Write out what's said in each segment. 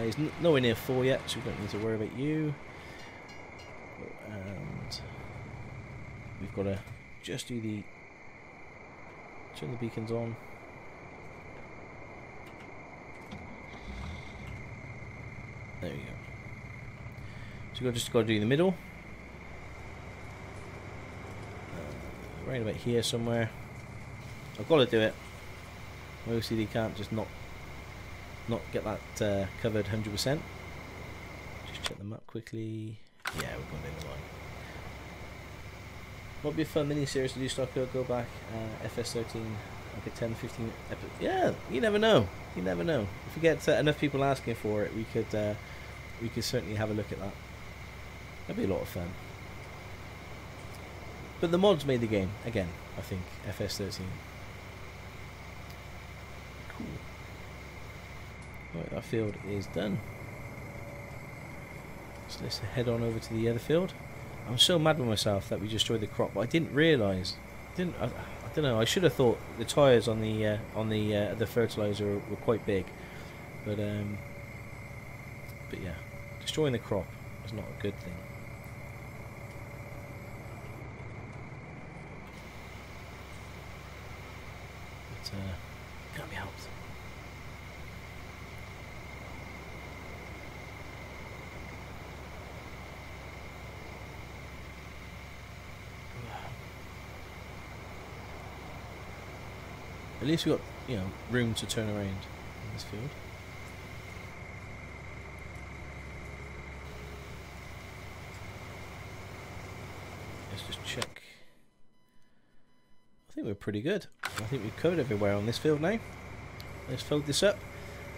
He's nowhere near full yet, so we don't need to worry about you. And we've got to just do the turn the beacons on. There we go. So we've just got to do the middle. Right about here somewhere. I've got to do it. Mostly they can't just not get that covered 100%. Just check the map quickly. Yeah, we're going down the line. Might be a fun mini-series to do, Stockoglaws. Go back, FS13, like a 10, 15 episode. Yeah, you never know. You never know. If we get enough people asking for it, we could certainly have a look at that. That'd be a lot of fun. But the mods made the game again. I think FS13. Cool. Right, that field is done. So let's head on over to the other field. I'm so mad with myself that we destroyed the crop, but I didn't realise. I don't know. I should have thought the tyres on the fertilizer were quite big, but yeah, destroying the crop is not a good thing. But can't be helped. At least we've got, you know, room to turn around in this field. Let's just check. I think we're pretty good. I think we've covered everywhere on this field now. Let's fold this up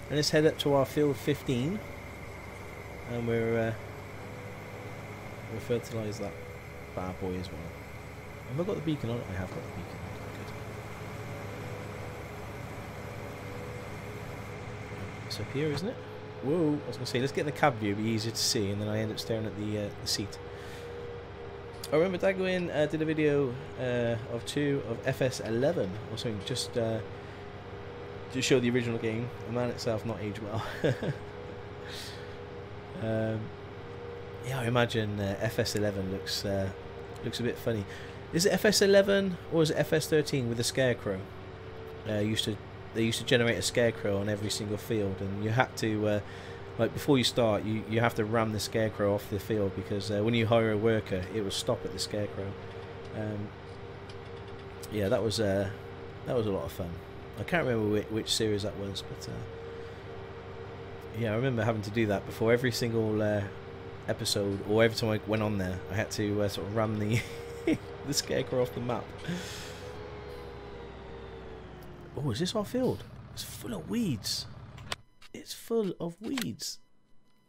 and let's head up to our field 15, and we'll fertilise that bad boy as well. Have I got the beacon on? I have got the beacon on. It's up here, isn't it? Whoa! I was going to say, let's get in the cab view, it'll be easier to see, and then I end up staring at the seat. I remember Dagwin did a video of FS11 or something, just to show the original game. The man itself not aged well. Yeah, I imagine FS11 looks a bit funny. Is it FS11 or is it FS13 with the scarecrow? They used to generate a scarecrow on every single field, and you had to like before you start, you have to ram the scarecrow off the field, because when you hire a worker, it will stop at the scarecrow. Yeah, that was a lot of fun. I can't remember which series that was, but yeah, I remember having to do that before every single episode, or every time I went on there, I had to sort of ram the the scarecrow off the map. Oh, is this our field? It's full of weeds. It's full of weeds.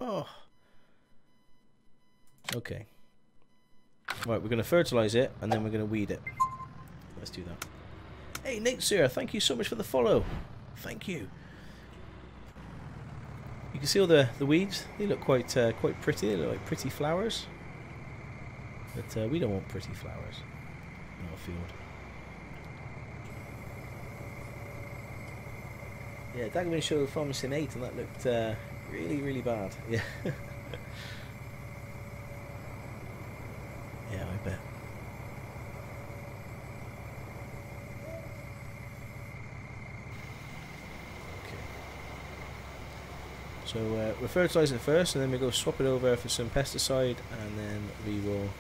Oh. Okay. Right, we're going to fertilise it, and then we're going to weed it. Let's do that. Hey, Nate Sir, thank you so much for the follow. Thank you. You can see all the weeds. They look quite pretty. They look like pretty flowers. But we don't want pretty flowers in our field. Yeah, Dagwin showed Farmer Sim 8, and that looked really, really bad. Yeah. Yeah, I bet. Okay. So we're fertilising first, and then we go swap it over for some pesticide, and then we will...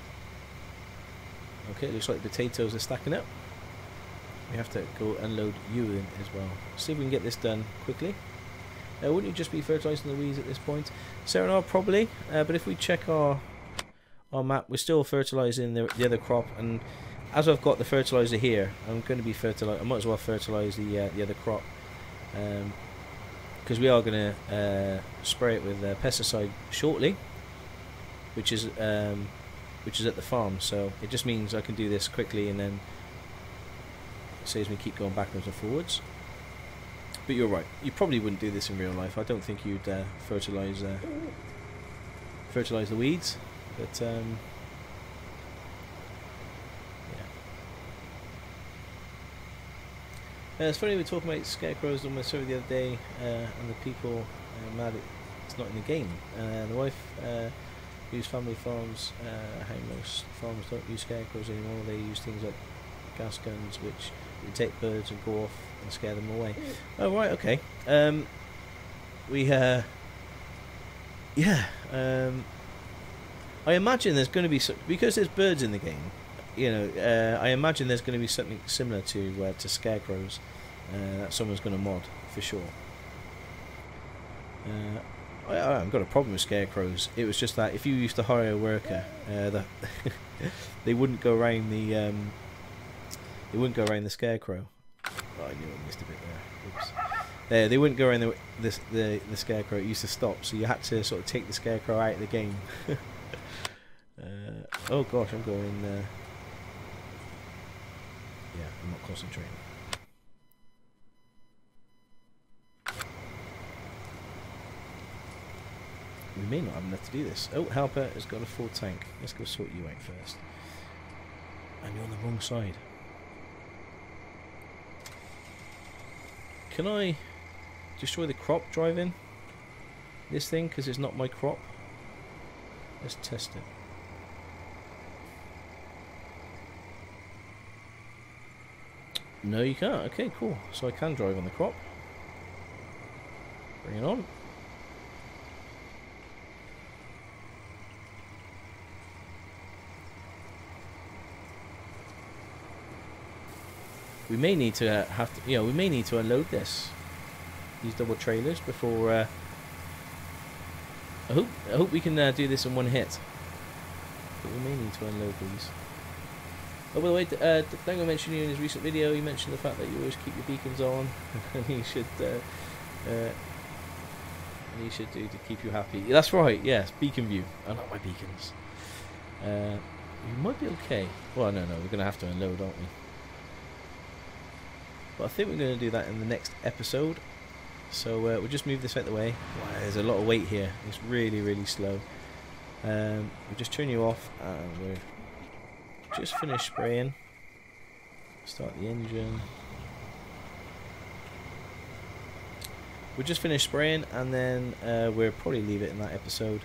Okay, it looks like the potatoes are stacking up. We have to go unload you in as well. See if we can get this done quickly. Wouldn't you just be fertilising the weeds at this point? Serenade, probably. But if we check our map, we're still fertilising the other crop. And as I've got the fertiliser here, I'm going to be fertilising. I might as well fertilise the other crop, because we are going to spray it with pesticide shortly, which is at the farm. So it just means I can do this quickly, and then saves me keep going backwards and forwards. But you're right, you probably wouldn't do this in real life. I don't think you'd fertilise the weeds, but yeah. It's funny, we were talking about scarecrows on my server the other day, and the people mad at it's not in the game. The wife used family farms. How most farms don't use scarecrows anymore. They use things like gas guns, which detect birds and go off and scare them away. Oh right, okay. I imagine there's going to be because there's birds in the game. You know, I imagine there's going to be something similar to scarecrows that someone's going to mod for sure. I haven't got a problem with scarecrows. It was just that if you used to hire a worker, they wouldn't go around the scarecrow. Oh, I knew I missed a bit there. Oops. They wouldn't go around the scarecrow. It used to stop, so you had to sort of take the scarecrow out of the game. Oh gosh, I'm going. Yeah, I'm not concentrating. We may not have enough to do this. Oh, Helper has got a full tank. Let's go sort you out first. And you're on the wrong side. Can I destroy the crop driving this thing? Because it's not my crop. Let's test it. No, you can't. Okay, cool. So I can drive on the crop. Bring it on. We may need to we may need to unload these double trailers before. I hope we can do this in one hit. But we may need to unload these. Oh, by the way, Dango mentioned you in his recent video. He mentioned the fact that you always keep your beacons on, and he should do to keep you happy. Yeah, that's right. Yes, beacon view. I like my beacons. You might be okay. Well, no, we're gonna have to unload, aren't we? But I think we're going to do that in the next episode. So we'll just move this out the way. Wow, there's a lot of weight here. It's really, really slow. We'll just turn you off and we'll just finish spraying. Start the engine. We'll just finish spraying and then we'll probably leave it in that episode.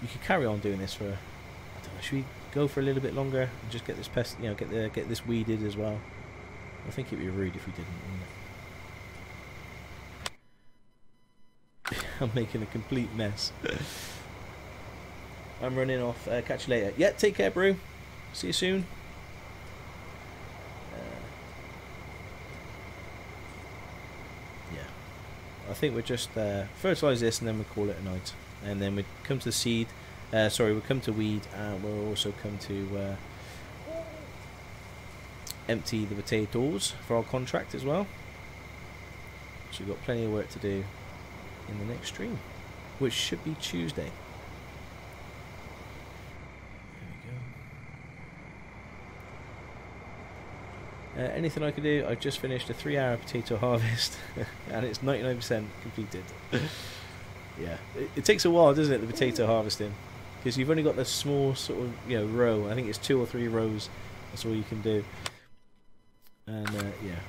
You could carry on doing this for, I don't know, should we go for a little bit longer and just get this pest, get this weeded as well? I think it'd be rude if we didn't, wouldn't it? I'm making a complete mess. I'm running off. Catch you later. Yeah, take care, Brew. See you soon. Yeah, I think we'll just fertilise this and then we'll call it a night. And then we come to the seed. We'll come to weed, and we'll also come to empty the potatoes for our contract as well. So we've got plenty of work to do in the next stream, which should be Tuesday. There we go. Anything I can do? I've just finished a 3-hour potato harvest, and it's 99% completed. Yeah, it takes a while, doesn't it, the potato harvesting? Because you've only got this small sort of row. I think it's 2 or 3 rows. That's all you can do. And yeah,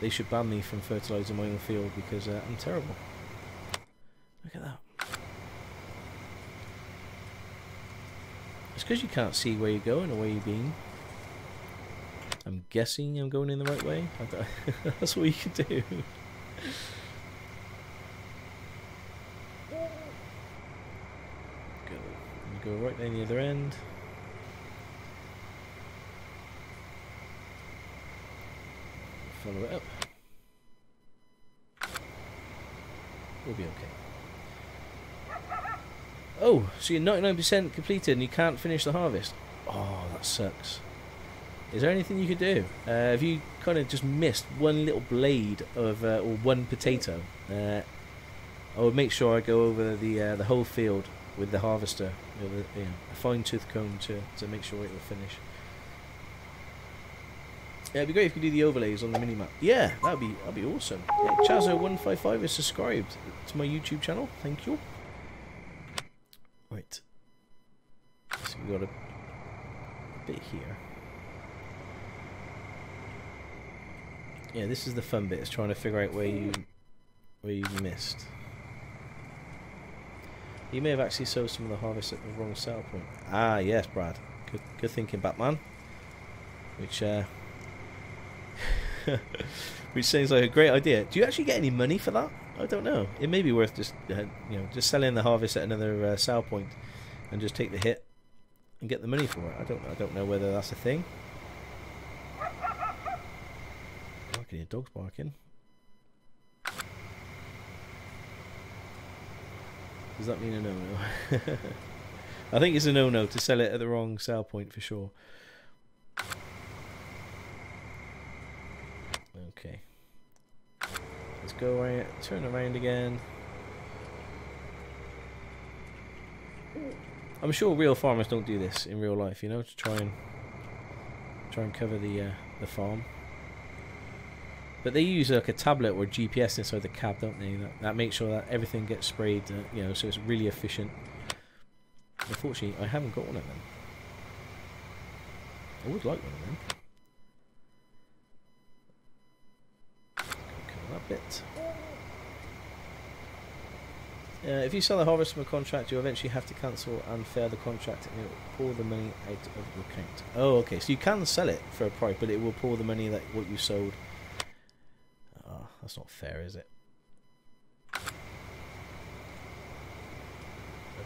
they should ban me from fertilising my own field because I'm terrible. Look at that. It's because you can't see where you're going or where you've been. I'm guessing I'm going in the right way. That's all you can do. Go right down the other end. Follow it up. We'll be okay. Oh, so you're 99% completed and you can't finish the harvest. Oh, that sucks. Is there anything you could do? Have you kind of just missed one little blade of or one potato? I would make sure I go over the whole field with the harvester, a fine-tooth comb to make sure it will finish. Yeah, it'd be great if you could do the overlays on the minimap. Yeah, that'd be awesome. Yeah, Chazo155 is subscribed to my YouTube channel. Thank you. Right. So we got a bit here. Yeah, this is the fun bit. Is trying to figure out where you where you missed. You may have actually sowed some of the harvest at the wrong sale point. Ah, yes, Brad. Good thinking, Batman. Which which seems like a great idea. Do you actually get any money for that? I don't know. It may be worth just just selling the harvest at another sale point and just take the hit and get the money for it. I don't know whether that's a thing. I can hear dogs barking. Does that mean a no-no? I think it's a no-no to sell it at the wrong sale point for sure. Okay. Let's go around, turn around again. I'm sure real farmers don't do this in real life, you know, to try and cover the farm. But they use like a tablet or GPS inside the cab, don't they? That makes sure that everything gets sprayed, you know, so it's really efficient. Unfortunately, I haven't got one of them. I would like one of them. Cover that bit. If you sell the harvest from a contract, you eventually have to cancel and fail the contract, and it will pull the money out of your account. Oh, okay. So you can sell it for a price, but it will pull the money that what you sold. Oh, that's not fair, is it?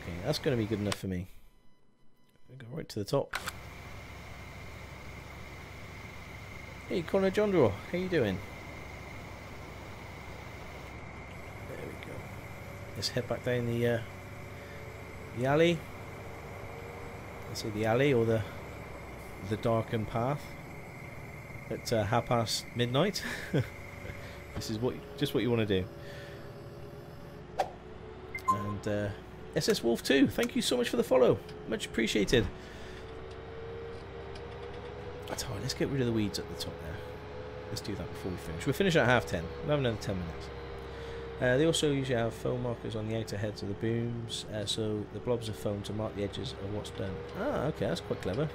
Okay, that's going to be good enough for me. We'll go right to the top. Hey, Connor John Deere, how you doing? There we go. Let's head back down the alley. Let's say the alley or the darkened path at midnight. This is just what you want to do. And SS Wolf 2, thank you so much for the follow. Much appreciated. That's all right, let's get rid of the weeds at the top there. Let's do that before we finish. We'll finish at 10:30. We'll have another 10 minutes. They also usually have foam markers on the outer heads of the booms, so the blobs of foam to mark the edges of what's done. Ah, okay, that's quite clever.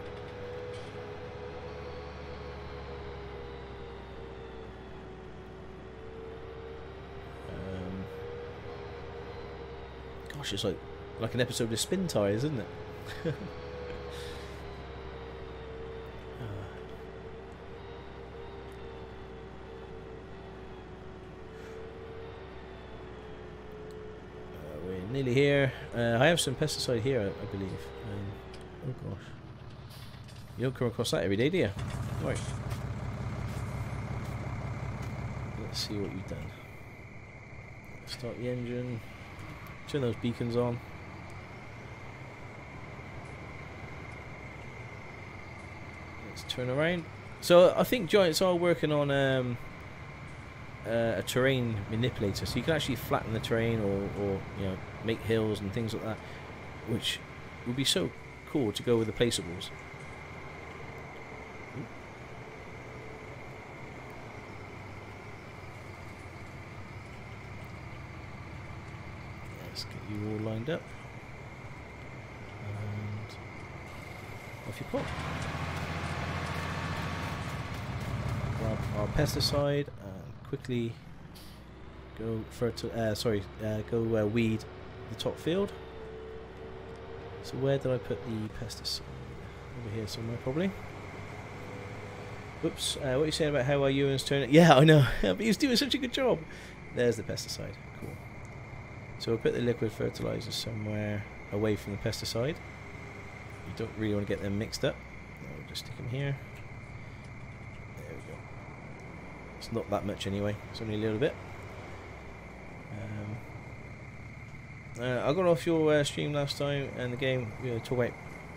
Gosh, it's like an episode of Spin Tires, isn't it? We're nearly here. I have some pesticide here, I believe. Oh gosh. You don't come across that every day, do you? Right. Let's see what you've done. Start the engine. Turn those beacons on. Let's turn around. So I think Giants are working on a terrain manipulator, so you can actually flatten the terrain or you know, make hills and things like that, which would be so cool to go with the placeables. Let's get you all lined up. And off you pop. Grab our pesticide and quickly go weed the top field. So where did I put the pesticide? Over here somewhere probably. Whoops, what are you saying about how our Ewan's turning? Yeah, I know, but he's doing such a good job. There's the pesticide, cool. So we'll put the liquid fertilizer somewhere away from the pesticide. You don't really want to get them mixed up. We'll just stick them here. There we go. It's not that much anyway, it's only a little bit. I got off your stream last time and the game, we were talking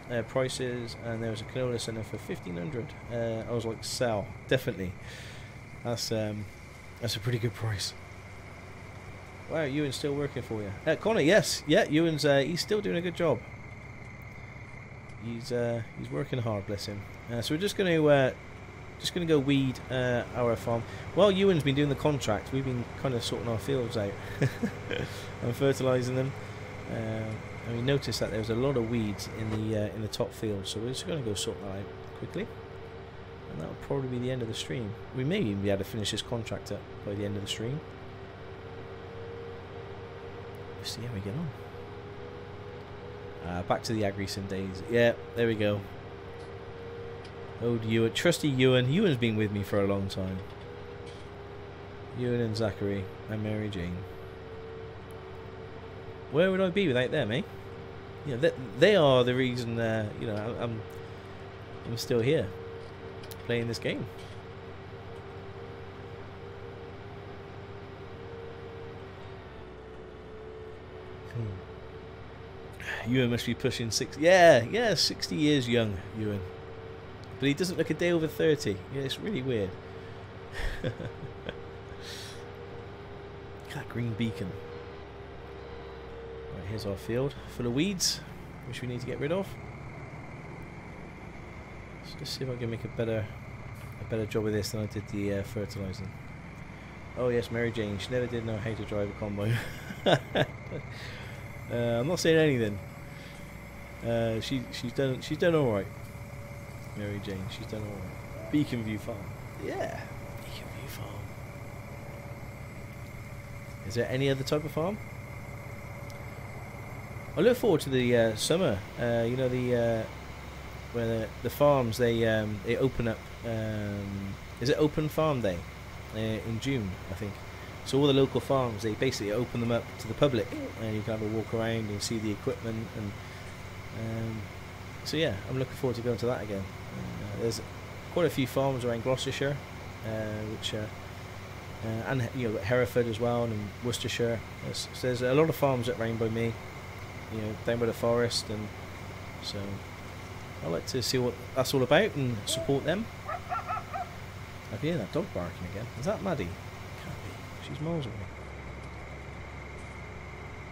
about prices, and there was a canola center for 1,500. I was like, sell, definitely. That's a pretty good price. Wow, Ewan's still working for you. Connor, yes, yeah, Ewan's he's still doing a good job. He's working hard, bless him. So we're just going to go weed our farm. While Ewan's been doing the contract, we've been kind of sorting our fields out and fertilising them. And we noticed that there was a lot of weeds in the top field, so we're just going to go sort that out quickly. And that will probably be the end of the stream. We may even be able to finish this contract up by the end of the stream. see how we get on. Back to the agri-sim days. Yeah, there we go. Old Ewan, trusty Ewan. Ewan's been with me for a long time. Ewan and Zachary and Mary Jane. Where would I be without them, eh? You know, they are the reason. You know, I'm still here playing this game. Ewan must be pushing 60. Yeah, 60 years young, Ewan. But he doesn't look a day over 30. Yeah, it's really weird. That green beacon. Right, here's our field full of weeds, which we need to get rid of. So let's see if I can make a better job of this than I did the fertilizing. Oh yes, Mary Jane. She never did know how to drive a combine. I'm not saying anything. She's done all right. Mary Jane, she's done all right. Beacon View Farm. Yeah, Beacon View Farm. Is there any other type of farm? I look forward to the summer. You know, where the farms they open up. Is it Open Farm Day in June? I think. So all the local farms, they basically open them up to the public, and you can have a walk around and see the equipment. And so yeah, I'm looking forward to going to that again. There's quite a few farms around Gloucestershire, which and you know, Hereford as well, and Worcestershire. So there's a lot of farms that round by me, you know, down by the forest, and so I like to see what that's all about and support them. I can hear that dog barking again. Is that Maddie? Can't be. She's miles away.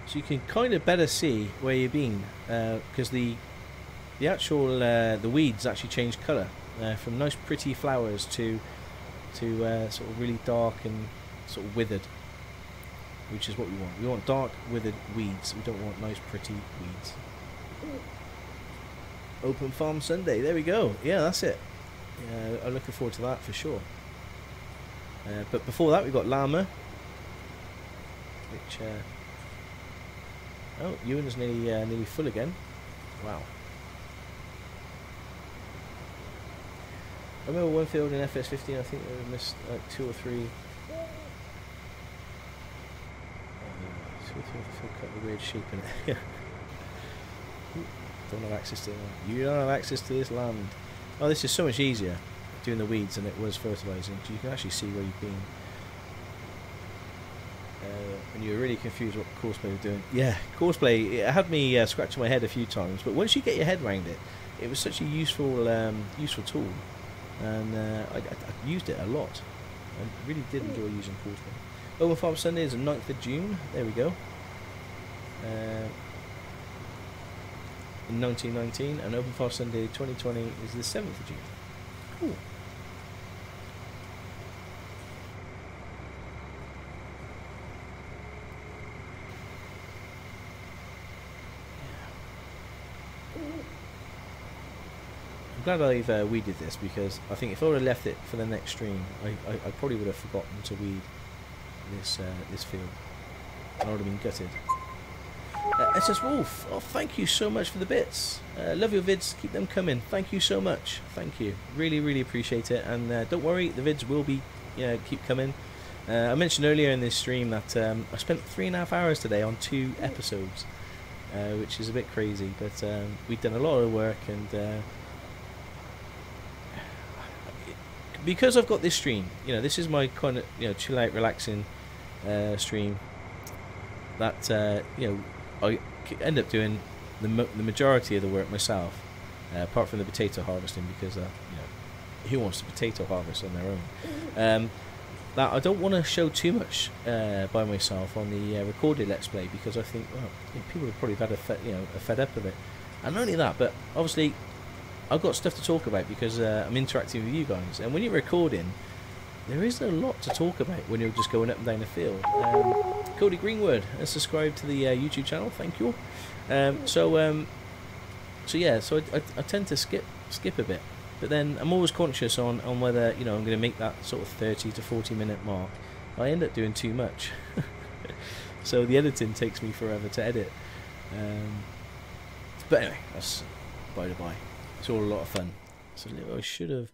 So you can kind of better see where you've been, because the actual the weeds actually change colour from nice pretty flowers to sort of really dark and sort of withered, which is what we want. We want dark withered weeds. We don't want nice pretty weeds. Open Farm Sunday. There we go. Yeah, that's it. I'm looking forward to that for sure. But before that, we've got llama, which oh, Ewan's nearly full again. Wow. I remember one field in FS15, I think we missed like 2 or 3. 2 or 3 of the field cut a weird shape in it. Don't have access to it. You don't have access to this land. Oh, this is so much easier doing the weeds than it was fertilising. You can actually see where you've been. And you were really confused what courseplay was doing. Yeah, courseplay, it had me scratching my head a few times, but once you get your head around it, it was such a useful tool. And I used it a lot. I really did enjoy using courseplay. Open Farm Sunday is the 9th of June. There we go. In 1919, and Open Farm Sunday 2020 is the 7th of June. Cool. I'm glad I've weeded this, because I think if I would have left it for the next stream, I probably would have forgotten to weed this field, and I would have been gutted. SS Wolf, oh, thank you so much for the bits. Love your vids, keep them coming. Thank you so much. Thank you, really appreciate it. And don't worry, the vids will be keep coming. I mentioned earlier in this stream that I spent 3.5 hours today on 2 episodes, which is a bit crazy, but we've done a lot of work, and because I've got this stream, this is my kind of chill out, relaxing stream. That I end up doing the majority of the work myself, apart from the potato harvesting, because who wants to potato harvest on their own? That I don't want to show too much by myself on the recorded Let's Play, because I think, well, people have probably had a fed up of it. And not only that, but obviously I've got stuff to talk about, because I'm interacting with you guys, and when you're recording, there isn't a lot to talk about when you're just going up and down the field. Cody Greenwood has subscribed to the YouTube channel. Thank you. So I tend to skip a bit, but then I'm always conscious on whether I'm going to make that sort of 30 to 40 minute mark. I end up doing too much. so the editing takes me forever to edit. But anyway, that's by the by. It's all a lot of fun. So I should have.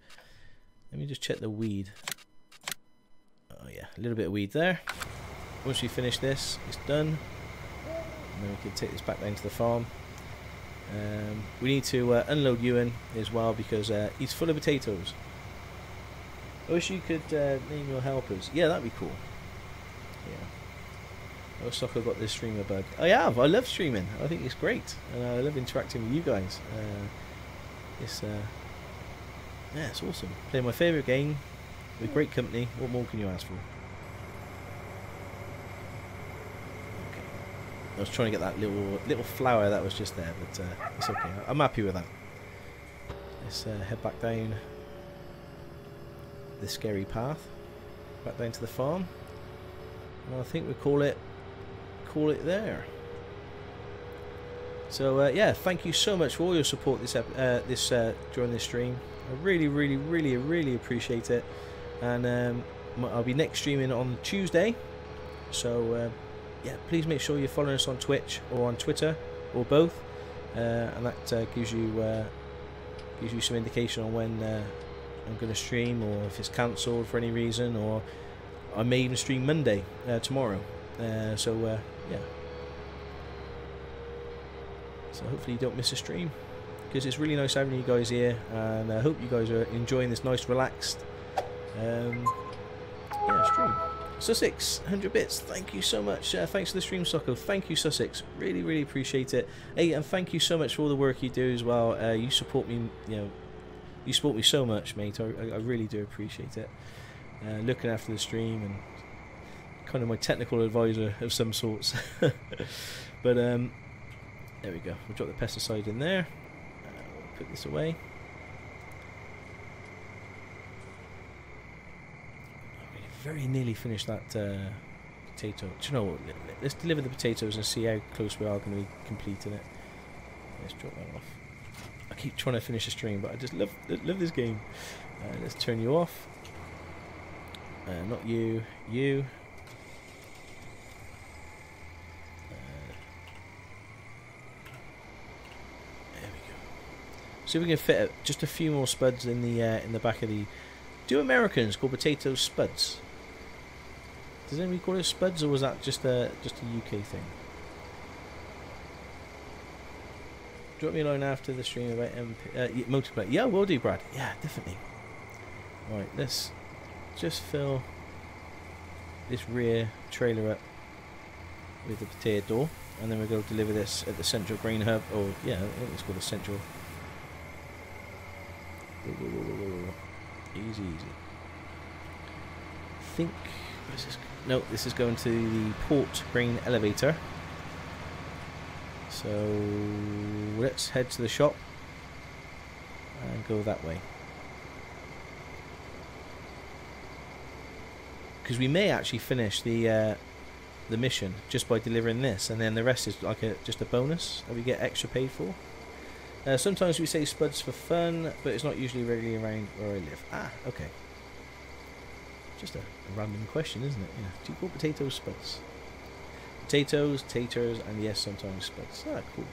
Let me just check the weed. Oh yeah, a little bit of weed there. Once we finish this, it's done. And then we can take this back down to the farm. We need to unload Ewan as well because he's full of potatoes. I wish you could name your helpers. Yeah, that'd be cool. Yeah. Looks like I've got this streamer bug. I have. I love streaming. I think it's great, and I love interacting with you guys. Yeah, it's awesome. Playing my favourite game with great company. What more can you ask for? Okay. I was trying to get that little flower that was just there, but it's okay. I'm happy with that. Let's head back down the scary path, back down to the farm, and I think we call it there. So yeah, thank you so much for all your support during this stream. I really appreciate it. And I'll be next streaming on Tuesday. So yeah, please make sure you're following us on Twitch or on Twitter or both, and that gives you some indication on when I'm going to stream, or if it's cancelled for any reason, or I may even stream Monday tomorrow. So yeah. So hopefully you don't miss a stream, because it's really nice having you guys here, and I hope you guys are enjoying this nice relaxed yeah, stream. Sussex, 100 bits, thank you so much. Thanks for the stream, Socko. Thank you, Sussex. Really appreciate it. Hey, and thank you so much for all the work you do as well. You support me, you support me so much, mate. I really do appreciate it. Looking after the stream and kind of my technical advisor of some sorts. But there we go. We'll drop the pesticide in there. We'll put this away. Very nearly finished that potato. Do you know what? Let's deliver the potatoes and see how close we are going to be completing it. Let's drop that off. I keep trying to finish the stream, but I just love this game. Let's turn you off. Not you. You. There we go. See if we can fit just a few more spuds in the back of the. Do Americans call potatoes spuds? Does anybody call it spuds, or was that just a UK thing? Drop me a line after the stream about multiplayer. Yeah, will do, Brad. Yeah, definitely. Right, let's just fill this rear trailer up with the potato door, and then we'll go deliver this at the central grain hub. Or yeah, I think it's called the central. Easy. I think. Where's this? No, this is going to the port grain elevator. So let's head to the shop and go that way, because we may actually finish the mission just by delivering this, and then the rest is like just a bonus that we get extra paid for. Sometimes we say spuds for fun, but it's not usually regularly around where I live. Ah, okay. Just a random question, isn't it? Yeah. Do you call potatoes spuds? Potatoes, taters, and yes, sometimes spuds. Ah, cool.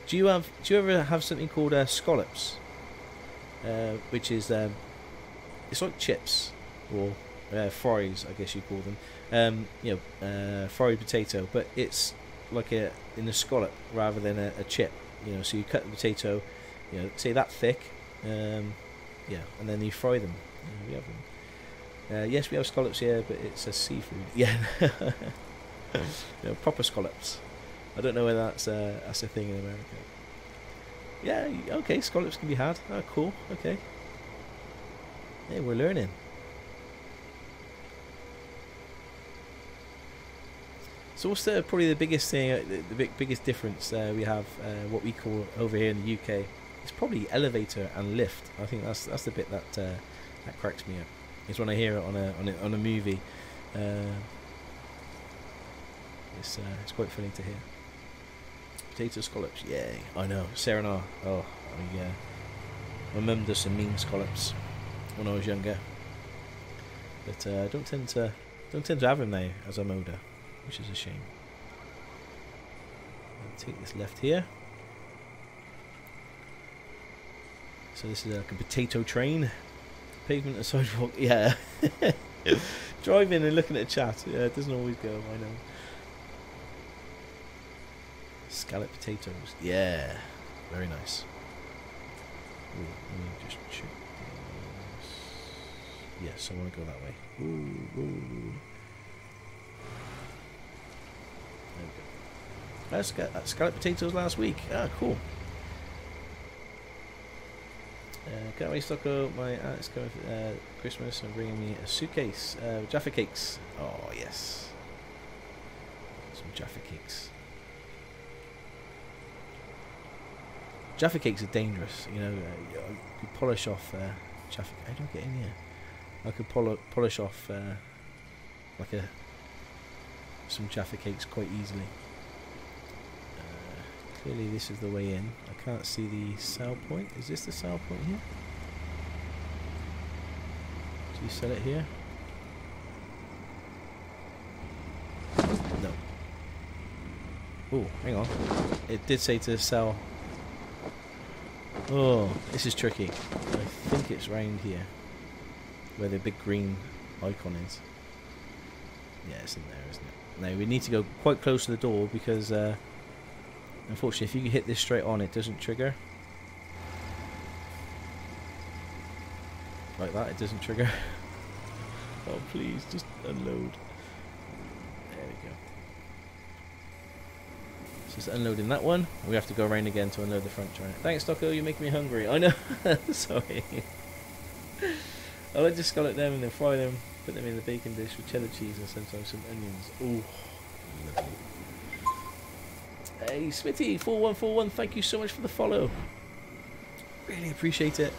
Do you ever have something called scallops? Which is it's like chips or fries, I guess you call them. Fried potato, but it's like in a scallop rather than a chip. So you cut the potato, say that thick, yeah, and then you fry them. We have them. Yes, we have scallops here, but it's a seafood. Yeah, proper scallops. I don't know whether that's a thing in America. Yeah, okay, scallops can be had. Oh, cool. Okay. Hey, we're learning. So what's probably the biggest thing, the biggest difference we have, what we call over here in the UK, it's probably elevator and lift. I think that's the bit that cracks me up. Is when I hear it on a movie. It's quite funny to hear. Potato scallops, yay! I know. Sarah and I. Oh, yeah. My mum does some mean scallops when I was younger, but don't tend to have them now as I'm older. which is a shame. I'll take this left here. So this is like a potato train. Pavement and sidewalk. Yeah. Driving and looking at chat. Yeah, it doesn't always go, I know. Scallop potatoes. Yeah. Very nice. Ooh, let me just check this. Yes, I want to go that way. Ooh, ooh. There we go. I scalloped potatoes last week. Ah, cool. Can't wait, Stocko. My aunt's coming for Christmas and bringing me a suitcase with Jaffa cakes. Oh, yes. Some Jaffa cakes. Jaffa cakes are dangerous. You know, you polish off Jaffa. How do I get in here? I could polish off like some Jaffa cakes quite easily. Clearly this is the way in. I can't see the sell point. Is this the sell point here? Do you sell it here? No. Oh, hang on. It did say to sell. Oh, this is tricky. I think it's round here, where the big green icon is. Yeah, it's in there, isn't it? No, we need to go quite close to the door because unfortunately, if you hit this straight on, it doesn't trigger. Like that, it doesn't trigger. Oh, please, just unload. There we go. So just unloading that one. We have to go around again to unload the front giant. Thanks, Stocko, you're making me hungry. I know. Sorry. I like to scallop them and then fry them, put them in the bacon dish with cheddar cheese and sometimes some onions. Ooh, lovely. Hey, Smitty4141, thank you so much for the follow. Really appreciate it.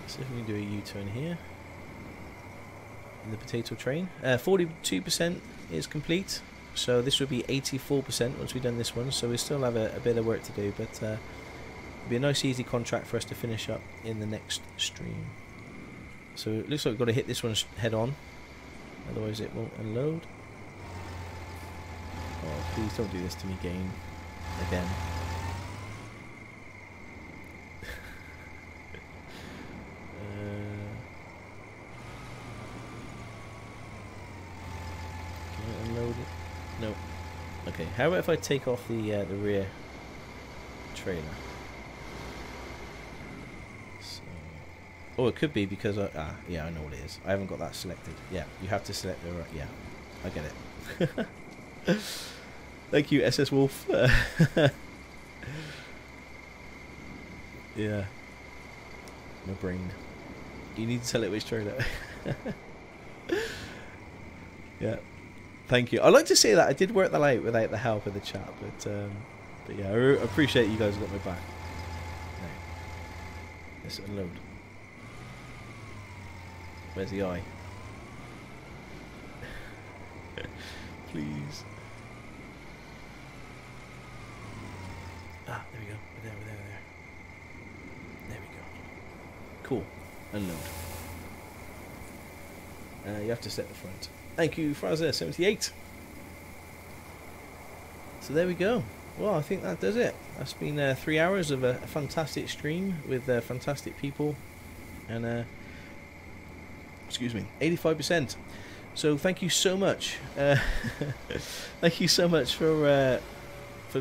Let's see if we can do a U-turn here. In the potato train. 42% is complete. So this would be 84% once we've done this one. So we still have a bit of work to do. But it'll be a nice easy contract for us to finish up in the next stream. So it looks like we've got to hit this one head on. Otherwise it won't unload. Oh, please don't do this to me, game. Again. Can I unload it? No. Okay, how about if I take off the rear trailer? So, oh, it could be because yeah, I know what it is. I haven't got that selected. Yeah, you have to select the right. Yeah, I get it. Thank you, SS Wolf. Yeah. My brain. You need to tell it which trailer. Yeah. Thank you. I'd like to say that I did work that out without the help of the chat, but yeah, I appreciate you guys got my back. No. Let's unload. Where's the eye? Please. Ah, there we go. We're there. There we go. Cool. Unload. You have to set the front. Thank you, Fraser78. So there we go. Well, I think that does it. That's been 3 hours of a fantastic stream with fantastic people. And, excuse me, 85%. So thank you so much. Thank you so much for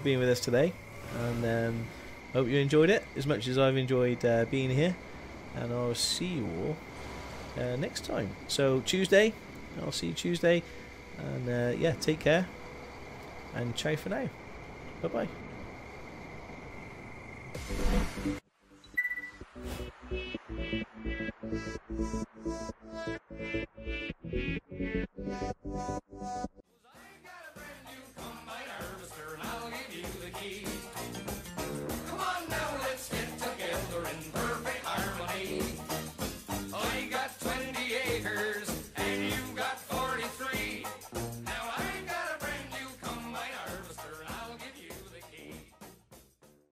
being with us today. And hope you enjoyed it as much as I've enjoyed being here. And I'll see you all next time. So Tuesday, I'll see you Tuesday. And yeah, take care. And ciao for now. Bye bye.